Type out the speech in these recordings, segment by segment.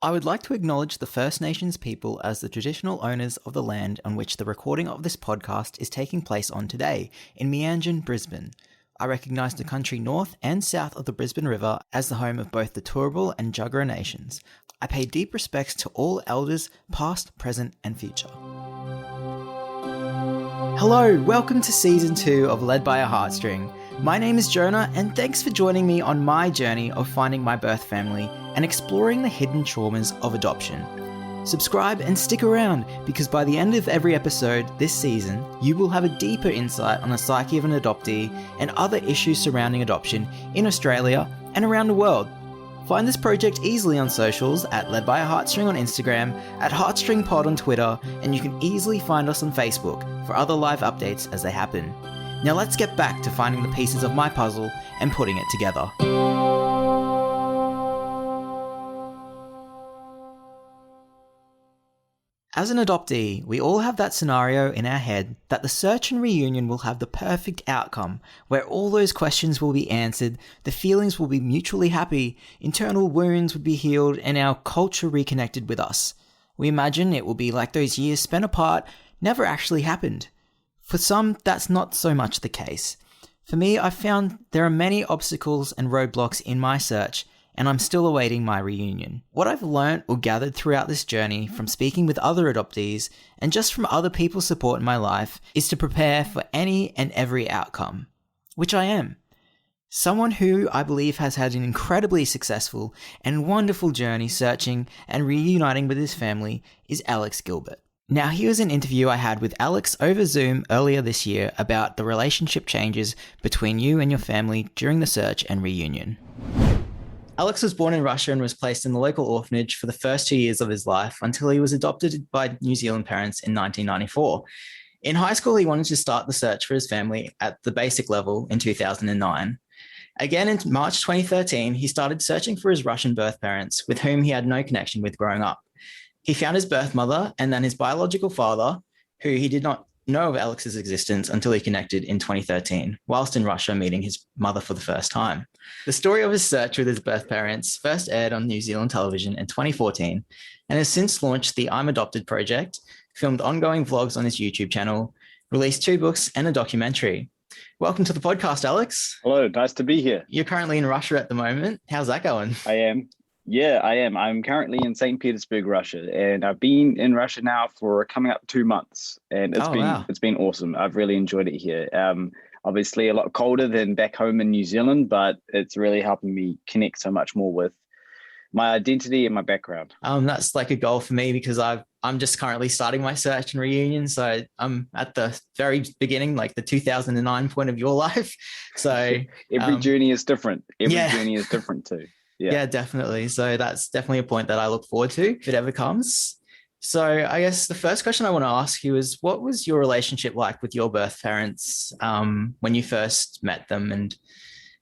I would like to acknowledge the First Nations people as the traditional owners of the land on which the recording of this podcast is taking place on today, in Meanjin, Brisbane. I recognise the country north and south of the Brisbane River as the home of both the Turrbal and Jagera nations. I pay deep respects to all elders, past, present and future. Hello, welcome to Season 2 of Led by a Heartstring. My name is Jonah, and thanks for joining me on my journey of finding my birth family and exploring the hidden traumas of adoption. Subscribe and stick around, because by the end of every episode this season, you will have a deeper insight on the psyche of an adoptee and other issues surrounding adoption in Australia and around the world. Find this project easily on socials at Led by a Heartstring on Instagram, at HeartstringPod on Twitter, and you can easily find us on Facebook for other live updates as they happen. Now let's get back to finding the pieces of my puzzle and putting it together. As an adoptee, we all have that scenario in our head that the search and reunion will have the perfect outcome, where all those questions will be answered, the feelings will be mutually happy, internal wounds would be healed, and our culture reconnected with us. We imagine it will be like those years spent apart never actually happened. For some, that's not so much the case. For me, I've found there are many obstacles and roadblocks in my search, and I'm still awaiting my reunion. What I've learnt or gathered throughout this journey from speaking with other adoptees and just from other people's support in my life is to prepare for any and every outcome, which I am. Someone who I believe has had an incredibly successful and wonderful journey searching and reuniting with his family is Alex Gilbert. Now, here's an interview I had with Alex over Zoom earlier this year about the relationship changes between you and your family during the search and reunion. Alex was born in Russia and was placed in the local orphanage for the first 2 years of his life until he was adopted by New Zealand parents in 1994. In high school, he wanted to start the search for his family at the basic level in 2009. Again, in March 2013, he started searching for his Russian birth parents, with whom he had no connection with growing up. He found his birth mother and then his biological father, who he did not know of Alex's existence until he connected in 2013, whilst in Russia meeting his mother for the first time. The story of his search with his birth parents first aired on New Zealand television in 2014 and has since launched the I'm Adopted project, filmed ongoing vlogs on his YouTube channel, released 2 books and a documentary. Welcome to the podcast, Alex. Hello, nice to be here. You're currently in Russia at the moment. How's that going? I am. Yeah, I am. I'm currently in St. Petersburg, Russia, and I've been in Russia now for coming up 2 months, and it's been awesome. I've really enjoyed it here. Obviously a lot colder than back home in New Zealand, but it's really helping me connect so much more with my identity and my background. That's like a goal for me, because I'm just currently starting my search and reunion. So I'm at the very beginning, like the 2009 point of your life. So every journey is different. Every journey is different too. Yeah, definitely. So that's definitely a point that I look forward to if it ever comes. So I guess the first question I want to ask you is, what was your relationship like with your birth parents when you first met them, and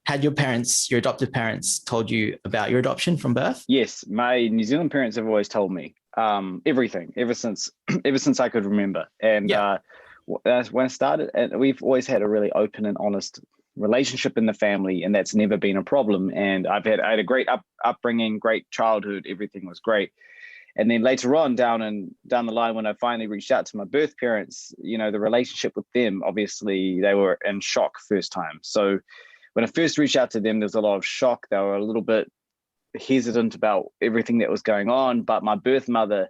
had your adoptive parents told you about your adoption from birth? Yes, my New Zealand parents have always told me everything ever since I could remember. And when I started, and we've always had a really open and honest relationship in the family, and that's never been a problem. And I had a great upbringing, great childhood. Everything was great. And then later on down the line, when I finally reached out to my birth parents, the relationship with them, obviously they were in shock first time. So when I first reached out to them, there was a lot of shock. They were a little bit hesitant about everything that was going on, but my birth mother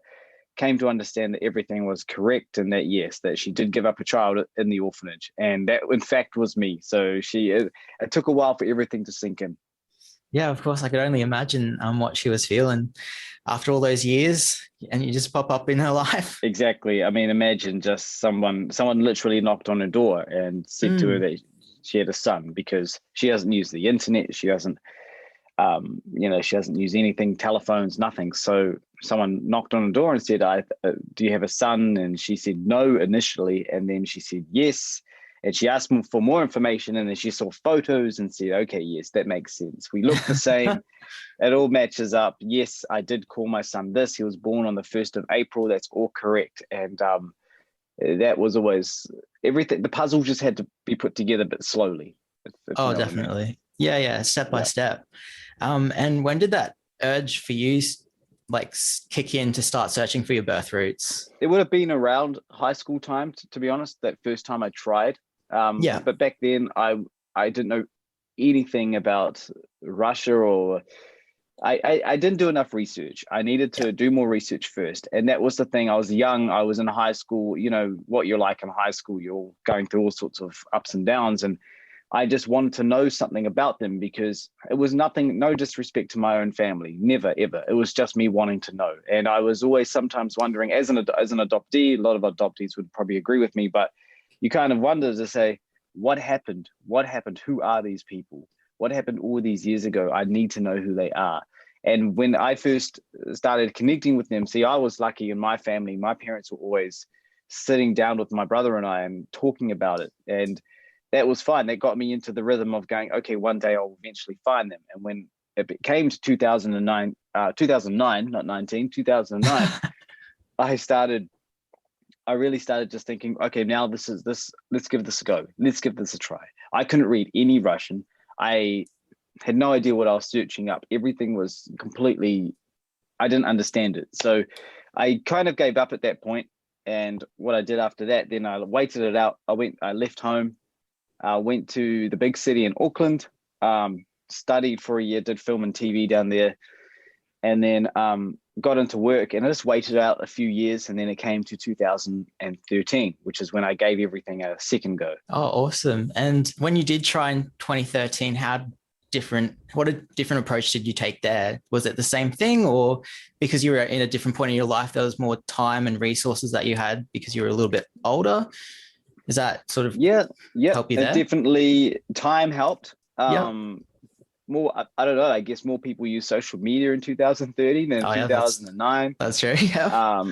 came to understand that everything was correct, and that yes, that she did give up a child in the orphanage, and that in fact was me. So it took a while for everything to sink in. Yeah, of course. I could only imagine what she was feeling after all those years, and you just pop up in her life. Exactly. I mean, imagine just someone literally knocked on her door and said to her that she had a son, because she doesn't use the internet. She doesn't, she doesn't use anything, telephones, nothing. So someone knocked on the door and said, do you have a son? And she said no initially. And then she said yes. And she asked for more information, and then she saw photos and said, okay, yes, that makes sense. We look the same. It all matches up. Yes, I did call my son this. He was born on the 1st of April. That's all correct. And that was always everything. The puzzle just had to be put together a bit slowly. Oh, definitely. Yeah, step by step. And when did that urge for you like kick in to start searching for your birth roots? It would have been around high school time, to be honest, that first time I tried. Yeah. But back then I didn't know anything about Russia, or I didn't do enough research. I needed to do more research first. And that was the thing. I was young. I was in high school. You know what you're like in high school. You're going through all sorts of ups and downs. And I just wanted to know something about them, because it was nothing, no disrespect to my own family, never, ever. It was just me wanting to know. And I was always sometimes wondering, as an adoptee, a lot of adoptees would probably agree with me, but you kind of wonder to say, what happened? What happened? Who are these people? What happened all these years ago? I need to know who they are. And when I first started connecting with them, see, I was lucky in my family. My parents were always sitting down with my brother and I and talking about it. And that was fine. That got me into the rhythm of going, okay, one day I'll eventually find them. And when it came to 2009, not 19, 2009, I really started just thinking, okay, now let's give this a go. Let's give this a try. I couldn't read any Russian. I had no idea what I was searching up. Everything was completely, I didn't understand it. So I kind of gave up at that point. And what I did after that, then I waited it out. I left home. Went to the big city in Auckland, studied for a year, did film and TV down there, and then got into work. And I just waited out a few years, and then it came to 2013, which is when I gave everything a second go. Oh, awesome. And when you did try in 2013, what a different approach did you take there? Was it the same thing, or because you were in a different point in your life, there was more time and resources that you had because you were a little bit older? Is that sort of help you there? Definitely time helped. Yeah. More, I don't know, I guess more people use social media in 2013 than 2009. That's true. Yeah.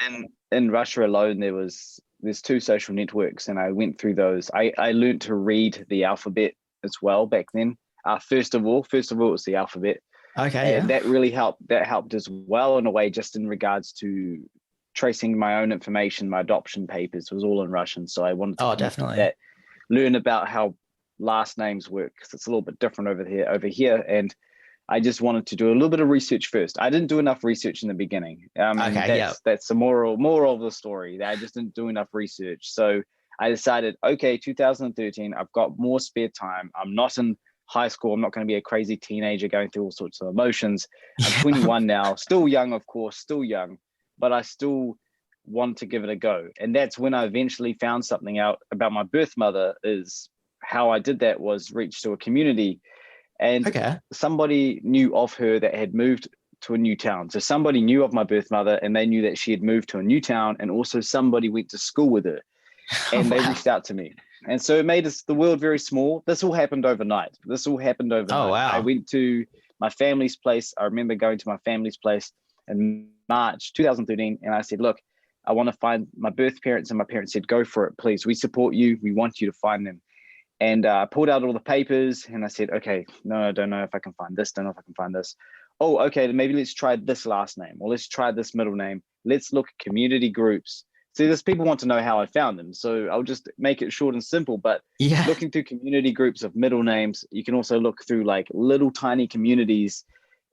And in Russia alone, there's 2 social networks, and I went through those. I learned to read the alphabet as well back then. First of all, it was the alphabet. Okay. And that really helped. That helped as well in a way, just in regards to tracing my own information. My adoption papers was all in Russian, so I wanted to definitely learn about how last names work, because it's a little bit different over here. And I just wanted to do a little bit of research first. I didn't do enough research in the beginning. That's the moral of the story. That I just didn't do enough research. So I decided, okay, 2013, I've got more spare time. I'm not in high school. I'm not going to be a crazy teenager going through all sorts of emotions. I'm 21 now, still young, of course, still young, but I still want to give it a go. And that's when I eventually found something out about my birth mother. Is how I did that was reach to a community, and somebody knew of her that had moved to a new town. So somebody knew of my birth mother, and they knew that she had moved to a new town, and also somebody went to school with her, and they reached out to me. And so it made the world very small. This all happened overnight. Oh, wow. I went to my family's place. I remember going to my family's place in March 2013, and I said, look, I want to find my birth parents. And my parents said, go for it, please. We support you. We want you to find them. And I pulled out all the papers, and I said, okay, no, I don't know if I can find this. Don't know if I can find this. Oh, okay, then maybe let's try this last name, or let's try this middle name. Let's look at community groups. See, there's people want to know how I found them. So I'll just make it short and simple. But looking through community groups of middle names, you can also look through like little tiny communities.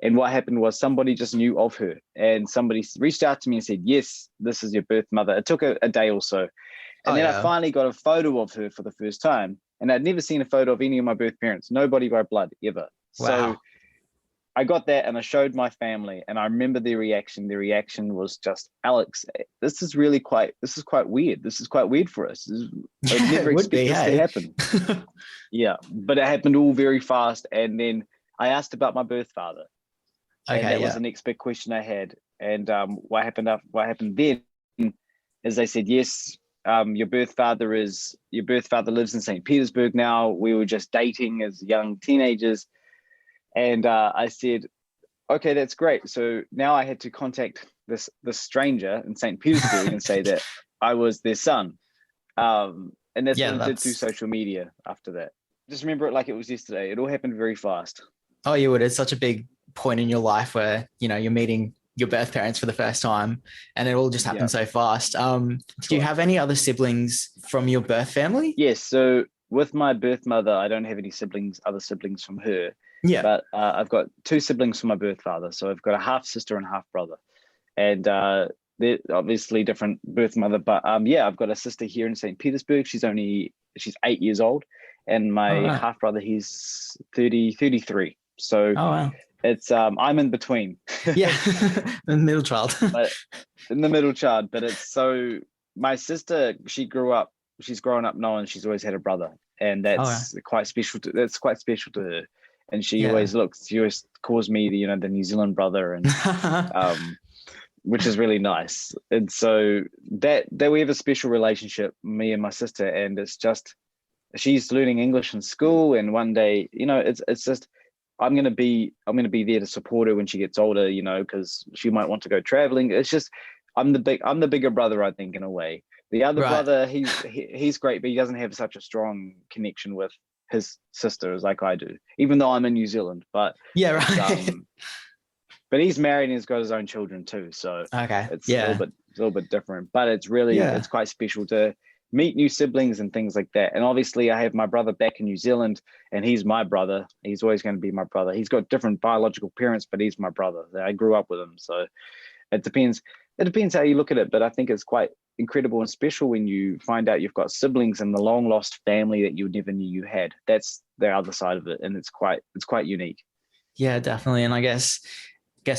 And what happened was somebody just knew of her, and somebody reached out to me and said, yes, this is your birth mother. It took a day or so. And then I finally got a photo of her for the first time. And I'd never seen a photo of any of my birth parents, nobody by blood ever. Wow. So I got that, and I showed my family, and I remember their reaction. Their reaction was just, Alex, this is quite weird. This is quite weird for us. I'd never expect this to happen. Yeah, but it happened all very fast. And then I asked about my birth father. And that was the next big question I had. And what happened then is they said, yes, your birth father lives in St. Petersburg now. We were just dating as young teenagers. And I said, okay, that's great. So now I had to contact this stranger in St. Petersburg and say that I was their son. And that's what I did through social media after that. Just remember it like it was yesterday. It all happened very fast. Oh, you would. It's such a big point in your life where, you're meeting your birth parents for the first time, and it all just happened so fast. Do you have any other siblings from your birth family? Yes. So with my birth mother, I don't have any other siblings from her. Yeah. But I've got two siblings from my birth father, so I've got a half sister and half brother, and they're obviously different birth mother. But yeah, I've got a sister here in St. Petersburg. She's 8 years old, and All my right. half brother, he's 33. So Oh, wow. it's I'm in between. Yeah. The middle child. But in the middle child. But it's so my sister, she's grown up knowing she's always had a brother, and All right. that's quite special to her. And she Yeah. always calls me the New Zealand brother, and which is really nice. And so that we have a special relationship, me and my sister, and it's just she's learning English in school, and one day, it's just I'm gonna be there to support her when she gets older, because she might want to go traveling. It's just I'm the bigger brother, I think, in a way. The other Right. brother, he's great, but he doesn't have such a strong connection with his sisters like I do, even though I'm in New Zealand. But Yeah. it's Right. but he's married and he's got his own children too, so Okay. it's Yeah. a little bit different. But it's Yeah. quite special to meet new siblings and things like that. And obviously, I have my brother back in New Zealand, and he's my brother. He's always going to be my brother. He's got different biological parents, but he's my brother. I grew up with him, so it depends. It depends how you look at it, but I think it's quite incredible and special when you find out you've got siblings and the long lost family that you never knew you had. That's the other side of it, and it's quite unique. Yeah, definitely. And I guess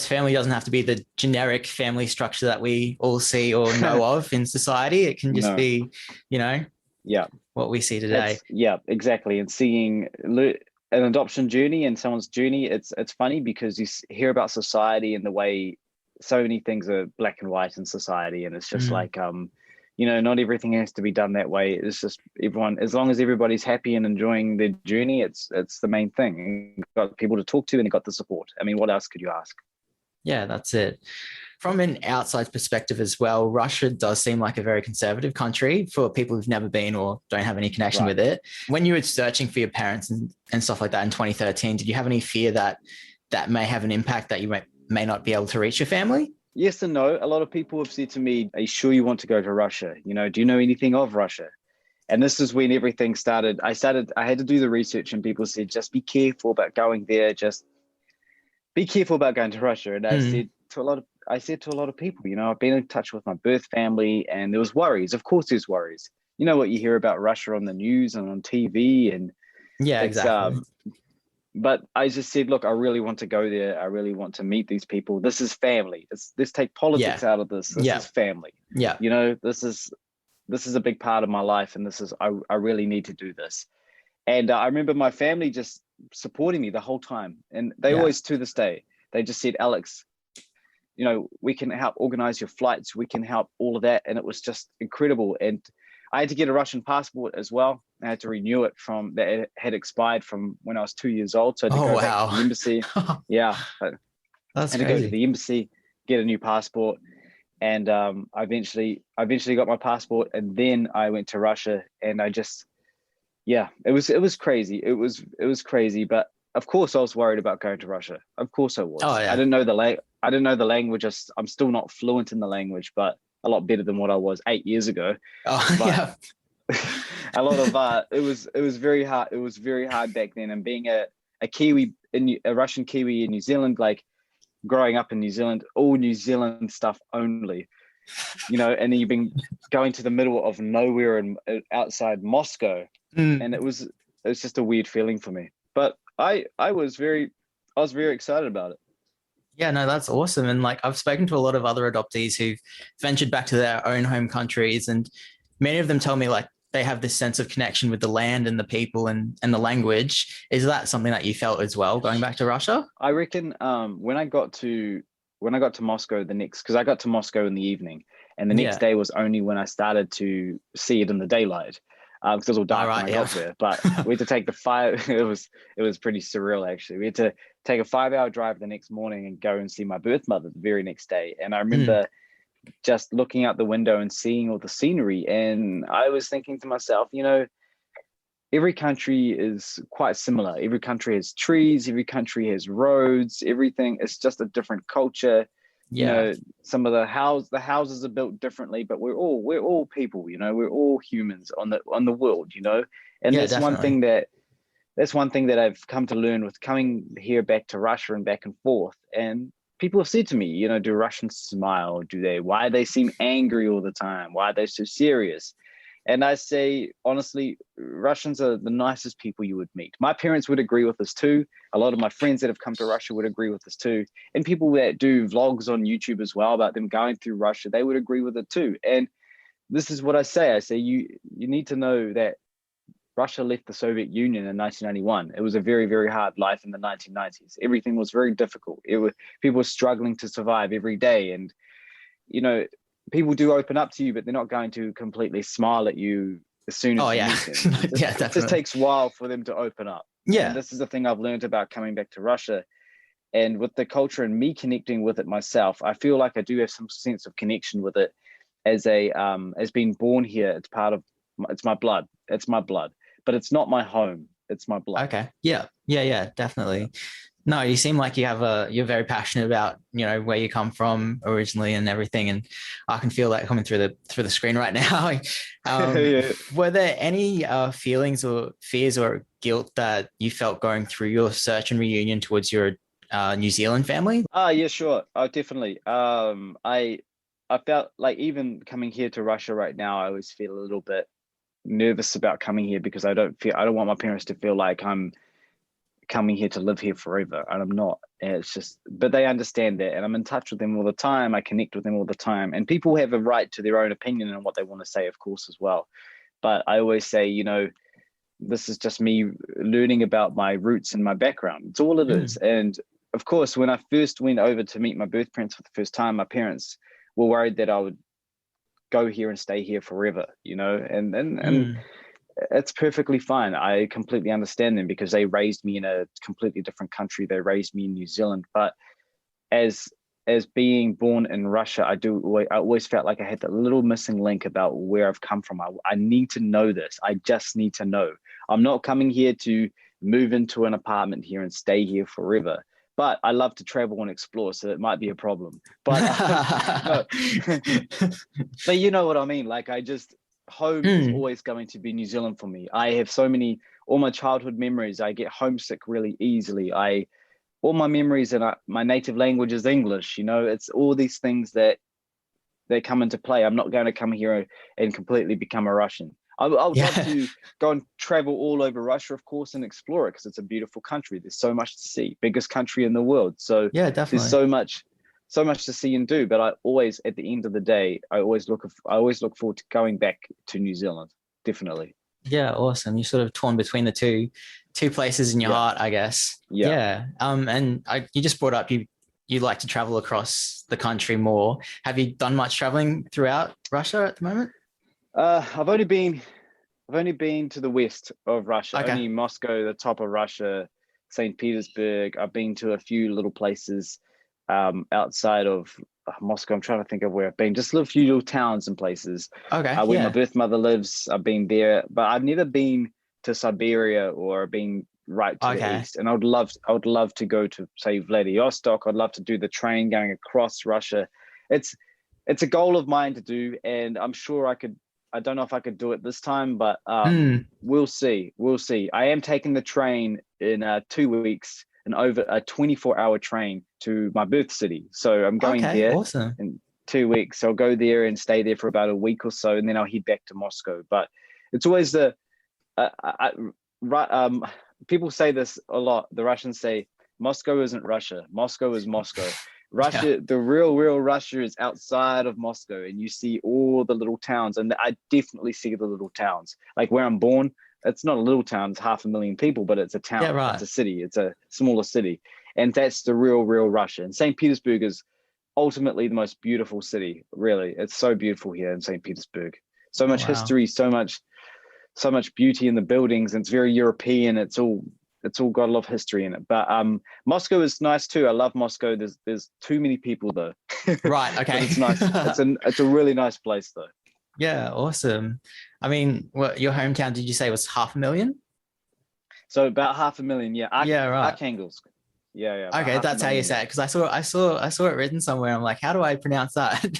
family doesn't have to be the generic family structure that we all see or know of in society. It can just No, be, yeah, what we see today. exactly. And seeing an adoption journey and someone's journey, it's funny because you hear about society and the way so many things are black and white in society, and it's just like not everything has to be done that way. It's just everyone, as long as everybody's happy and enjoying their journey, it's the main thing. You've got people to talk to and you've got the support. I mean, what else could you ask? Yeah, that's it. From an outside perspective as well, Russia does seem like a very conservative country for people who've never been or don't have any connection Right. with it. When you were searching for your parents and stuff like that in 2013, did you have any fear that that may have an impact that you may not be able to reach your family? Yes and no. A lot of people have said to me, "Are you sure you want to go to Russia? Do you know anything of Russia?" And this is when everything started. I had to do the research, and people said, "Just be careful about going there. Just be careful about going to Russia." And I said to a lot of people, I've been in touch with my birth family, and there was worries. Of course, there's worries. You know what you hear about Russia on the news and on TV, and Yeah, it's exactly. But I just said, look, I really want to go there. I really want to meet these people. This is family. Let's take Yeah. politics out of this. This Yeah. is family. Yeah. This is a big part of my life, and I really need to do this. And I remember my family just supporting me the whole time, and they Yeah. always, to this day, they just said, "Alex, we can help organize your flights. We can help all of that." And it was just incredible. And I had to get a Russian passport as well. I had to renew it from that it had expired from when I was 2 years old. So I had to Oh, go back to wow. the embassy. Yeah, I That's had to go to crazy. the embassy, get a new passport, and I eventually got my passport, and then I went to Russia, and it was crazy. It was crazy, but of course I was worried about going to Russia. Of course I Oh, was. I yeah. didn't know I didn't know the language. I'm still not fluent in the language, but a lot better than what I was 8 years ago. Oh, But yeah. a lot of it was very hard. It was very hard back then. And being a Kiwi a Russian Kiwi in New Zealand, like growing up in New Zealand, all New Zealand stuff only, and then you've been going to the middle of nowhere and outside Moscow, and it was just a weird feeling for me. But I was very excited about it. Yeah, no, that's awesome. And like I've spoken to a lot of other adoptees who've ventured back to their own home countries, and many of them tell me like they have this sense of connection with the land and the people and the language. Is that something that you felt as well going back to Russia? I reckon when I got to Moscow because I got to Moscow in the evening, and the next Yeah. day was only when I started to see it in the daylight, because it was all All dark when right. I Yeah. got there. But we had to take the five. It was pretty surreal, actually. We had to take a 5-hour drive the next morning and go and see my birth mother the very next day. And I remember just looking out the window and seeing all the scenery, and I was thinking to myself, every country is quite similar. Every country has trees, every country has roads, everything. It's just a different culture. Yeah. Some of the houses are built differently, but we're all people, we're all humans on the world, and Yeah, that's one thing definitely. that's one thing that I've come to learn with coming here back to Russia and back and forth. And people have said to me, you know, do Russians smile? Why they seem angry all the time? Why are they so serious? And I say, honestly, Russians are the nicest people you would meet. My parents would agree with this too. A lot of my friends that have come to Russia would agree with this too. And people that do vlogs on YouTube as well about them going through Russia, they would agree with it too. And this is what I say. I say, you need to know that Russia left the Soviet Union in 1991. It was a very, very hard life in the 1990s. Everything was very difficult. People were struggling to survive every day. And, you know, people do open up to you, but they're not going to completely smile at you as soon as you meet them. Yeah, definitely. It just takes a while for them to open up. Yeah. And this is the thing I've learned about coming back to Russia. And with the culture and me connecting with it myself, I feel like I do have some sense of connection with it as being born here. It's my blood. It's my blood. But it's not my home. It's my blood. Okay. Yeah, definitely. No, you seem like you're very passionate about, you know, where you come from originally and everything. And I can feel that coming through the screen right now. Yeah. Were there any feelings or fears or guilt that you felt going through your search and reunion towards your New Zealand family? Yeah, sure. Oh, definitely. I felt like even coming here to Russia right now, I always feel a little bit nervous about coming here because I don't want my parents to feel like I'm coming here to live here forever, and I'm not. And it's just, but they understand that, and I'm in touch with them all the time. I connect with them all the time, and people have a right to their own opinion and what they want to say, of course, as well. But I always say, you know, this is just me learning about my roots and my background. It's all it is. And of course, when I first went over to meet my birth parents for the first time, my parents were worried that I would go here and stay here forever, you know, and it's perfectly fine. I completely understand them because they raised me in a completely different country. They raised me in New Zealand. But as being born in Russia, I always felt like I had that little missing link about where I've come from. I need to know this. I just need to know. I'm not coming here to move into an apartment here and stay here forever. But I love to travel and explore, so it might be a problem. But but you know what I mean? Like, home is always going to be New Zealand for me. I have all my childhood memories. I get homesick really easily. All my memories and my native language is English. You know, it's all these things that they come into play. I'm not going to come here and completely become a Russian. I would love to go and travel all over Russia, of course, and explore it because it's a beautiful country. There's so much to see, biggest country in the world. So yeah, definitely. There's so much to see and do. But I always, at the end of the day, I always look forward to going back to New Zealand. Definitely. Yeah, awesome. You're sort of torn between the two places in your heart, I guess. Yeah. And you just brought up you like to travel across the country more. Have you done much traveling throughout Russia at the moment? I've only been to the west of Russia, Okay. only Moscow, the top of Russia, St. Petersburg. I've been to a few little places outside of Moscow. I'm trying to think of where I've been, just a few little towns and places. Okay. Where my birth mother lives, I've been there, but I've never been to Siberia or been right to the east. And I would love to go to, say, Vladivostok. I'd love to do the train going across Russia. It's a goal of mine to do, and I'm sure I could. I don't know if I could do it this time, but we'll see. I am taking the train in 2 weeks, and over a 24-hour train to my birth city. So I'm going there in 2 weeks. So I'll go there and stay there for about a week or so, and then I'll head back to Moscow. But it's always people say this a lot. The Russians say, Moscow isn't Russia. Moscow is Moscow. Russia, the real Russia is outside of Moscow, and you see all the little towns, and I definitely see the little towns. Like where I'm born, it's not a little town, it's 500,000 people, but it's a town. Yeah, right. It's a city, it's a smaller city. And that's the real Russia. And St. Petersburg is ultimately the most beautiful city, really. It's so beautiful here in St. Petersburg. So much history, so much beauty in the buildings, and it's very European. It's all got a lot of history in it. But Moscow is nice too. I love Moscow. There's too many people though. Right. Okay. It's nice. It's a really nice place though. Yeah. Awesome. I mean, your hometown, did you say was 500,000? So about 500,000. Yeah. Yeah. Right. Archangels. Yeah. Okay. That's how you say it. Cause I saw it written somewhere. I'm like, how do I pronounce that?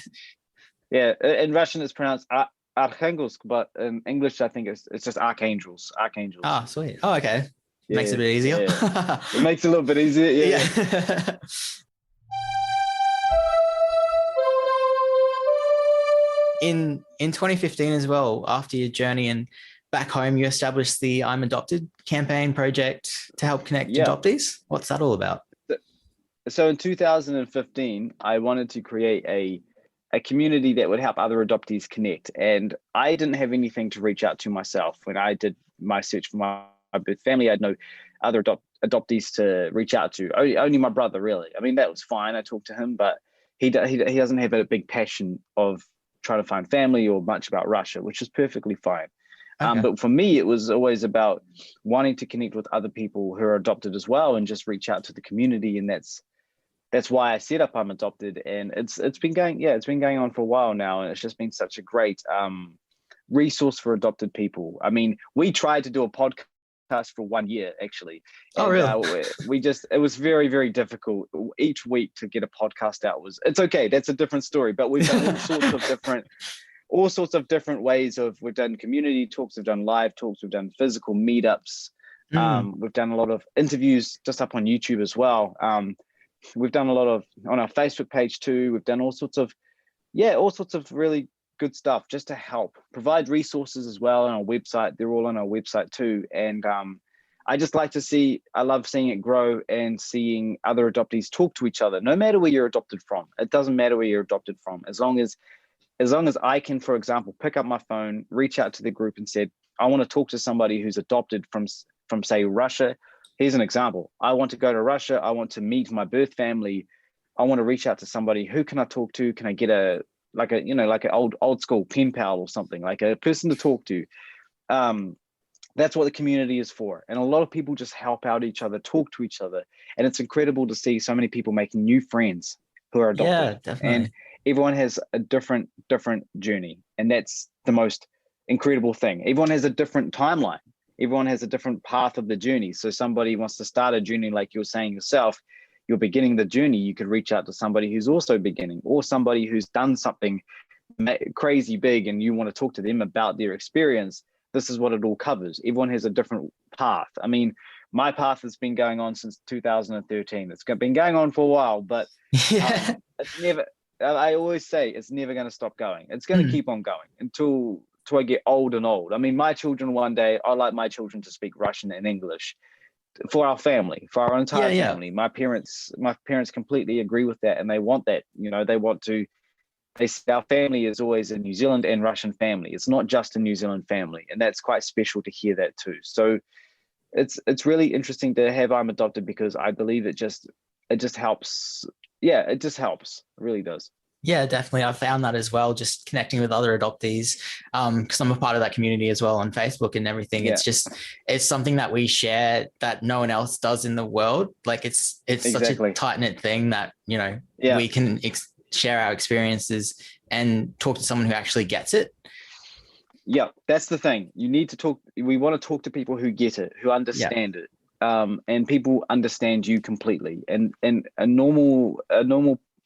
Yeah. In Russian, it's pronounced Arkhangelsk, but in English, I think it's just archangels. Oh, sweet. Oh, okay. Makes it a bit easier. Yeah. It makes it a little bit easier. Yeah. In 2015 as well, after your journey and back home, you established the I'm Adopted campaign project to help connect adoptees. What's that all about? So in 2015, I wanted to create a community that would help other adoptees connect. And I didn't have anything to reach out to myself. When I did my search for my birth family, I had no other adoptees to reach out to. Only my brother, really. I mean, that was fine. I talked to him, but he doesn't have a big passion of trying to find family or much about Russia, which is perfectly fine. Okay. But for me, it was always about wanting to connect with other people who are adopted as well and just reach out to the community. And that's why I set up I'm Adopted, and it's been going on for a while now, and it's just been such a great resource for adopted people. I mean, we tried to do a podcast for 1 year actually. Oh, really? It was very, very difficult each week to get a podcast out. It's okay, that's a different story, but we've done all sorts of different ways we've done community talks, we've done live talks, we've done physical meetups. We've done a lot of interviews just up on YouTube as well. We've done a lot of on our Facebook page too. We've done all sorts of really good stuff just to help provide resources as well on our website. They're all on our website too. And I just like to I love seeing it grow and seeing other adoptees talk to each other, no matter where you're adopted from. It doesn't matter where you're adopted from. As long as I can, for example, pick up my phone, reach out to the group and said, I want to talk to somebody who's adopted from say Russia. Here's an example. I want to go to Russia. I want to meet my birth family. I want to reach out to somebody. Who can I talk to? Can I get like an old school pen pal or something, like a person to talk to? That's what the community is for. And a lot of people just help out each other, talk to each other. And it's incredible to see so many people making new friends who are adopted. Yeah, definitely. And everyone has a different journey. And that's the most incredible thing. Everyone has a different timeline. Everyone has a different path of the journey. So somebody wants to start a journey, like you're saying yourself, you're beginning the journey, you could reach out to somebody who's also beginning, or somebody who's done something crazy big and you want to talk to them about their experience. This is what it all covers. Everyone has a different path. I mean, my path has been going on since 2013. It's been going on for a while, but it's never, I always say it's never going to stop going. It's going to keep on going until I get old and old. I mean, my children one day, I like my children to speak Russian and English for our family, for our entire family. My parents completely agree with that, and they want that. They want to. Our family is always a New Zealand and Russian family. It's not just a New Zealand family, and that's quite special to hear that too. So it's really interesting to have I'm Adopted, because I believe it just helps. Yeah, it just helps. It really does. Yeah, definitely. I've found that as well, just connecting with other adoptees, because I'm a part of that community as well on Facebook and everything. Yeah. It's something that we share that no one else does in the world. Like it's such a tight-knit thing that, we can share our experiences and talk to someone who actually gets it. Yeah, that's the thing. You need to talk. We want to talk to people who get it, who understand it. And people understand you completely. And a normal,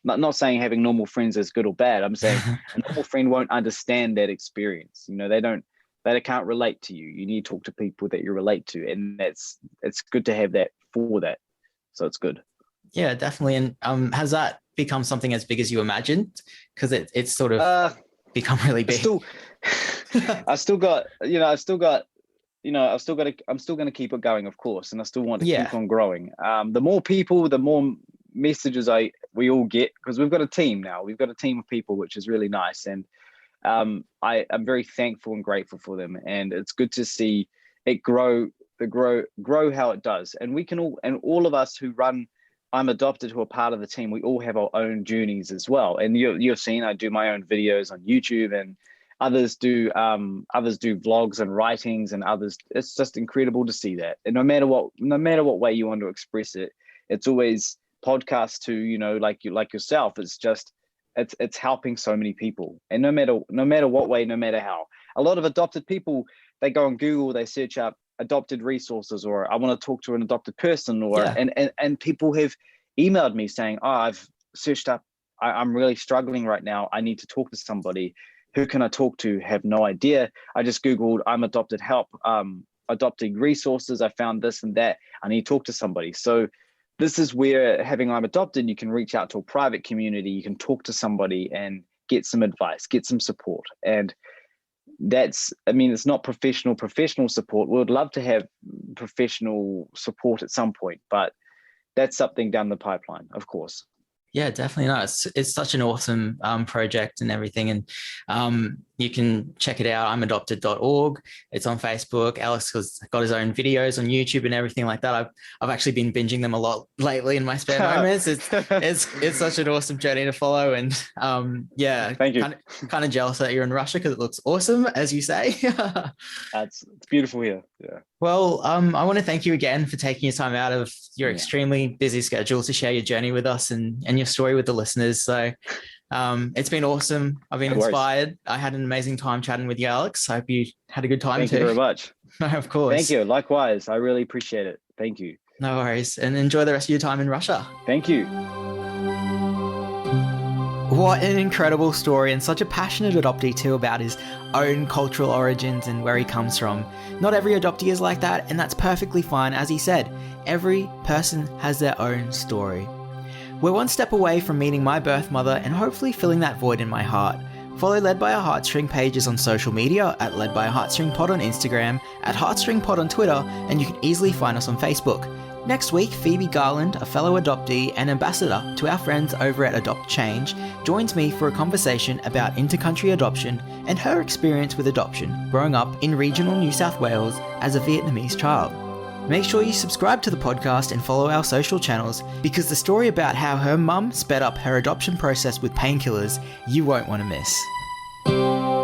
not saying having normal friends is good or bad. I'm saying a normal friend won't understand that experience. They can't relate to you. You need to talk to people that you relate to, and it's good to have that for that. So it's good. Yeah, definitely. And has that become something as big as you imagined? Because it's sort of become really big. I'm still going to keep it going, of course, and I still want to keep on growing. The more people, the more messages we all get, because we've got a team now. We've got a team of people, which is really nice, and I'm very thankful and grateful for them. And it's good to see it grow how it does. And we can all of us who run I'm Adopted, who are part of the team, we all have our own journeys as well. And you've seen I do my own videos on YouTube, and others do vlogs and writings, and others. It's just incredible to see that. And no matter what way you want to express it, it's always podcasts too. Like yourself. It's helping so many people. And no matter what way, no matter how. A lot of adopted people, they go on Google, they search up adopted resources, or I want to talk to an adopted person, and people have emailed me saying, I've searched up, I'm really struggling right now, I need to talk to somebody. Who can I talk to? Have no idea. I just Googled I'm Adopted help, adopting resources. I found this and that. I need to talk to somebody. So this is where having I'm Adopted, you can reach out to a private community. You can talk to somebody and get some advice, get some support. And it's not professional support. We would love to have professional support at some point, but that's something down the pipeline, of course. Yeah, definitely. No, it's such an awesome project and everything. And you can check it out, imadopted.org. It's on Facebook. Alex has got his own videos on YouTube and everything like that. I've actually been binging them a lot lately in my spare moments. It's such an awesome journey to follow. And thank you. Kind of jealous that you're in Russia because it looks awesome, as you say. It's beautiful here. Yeah. Well, I want to thank you again for taking your time out of your extremely busy schedule to share your journey with us and your story with the listeners. So it's been awesome. I've been inspired. I had an amazing time chatting with you, Alex. I hope you had a good time too. Thank you very much. Of course. Thank you. Likewise. I really appreciate it. Thank you. No worries. And enjoy the rest of your time in Russia. Thank you. What an incredible story, and such a passionate adoptee too about his own cultural origins and where he comes from. Not every adoptee is like that, and that's perfectly fine. As he said, every person has their own story. We're one step away from meeting my birth mother and hopefully filling that void in my heart. Follow Led by a Heartstring pages on social media at Led by a Heartstring Pod on Instagram, at Heartstring Pod on Twitter, and you can easily find us on Facebook. Next week, Phoebe Garland, a fellow adoptee and ambassador to our friends over at Adopt Change, joins me for a conversation about intercountry adoption and her experience with adoption, growing up in regional New South Wales as a Vietnamese child. Make sure you subscribe to the podcast and follow our social channels, because the story about how her mum sped up her adoption process with painkillers, you won't want to miss.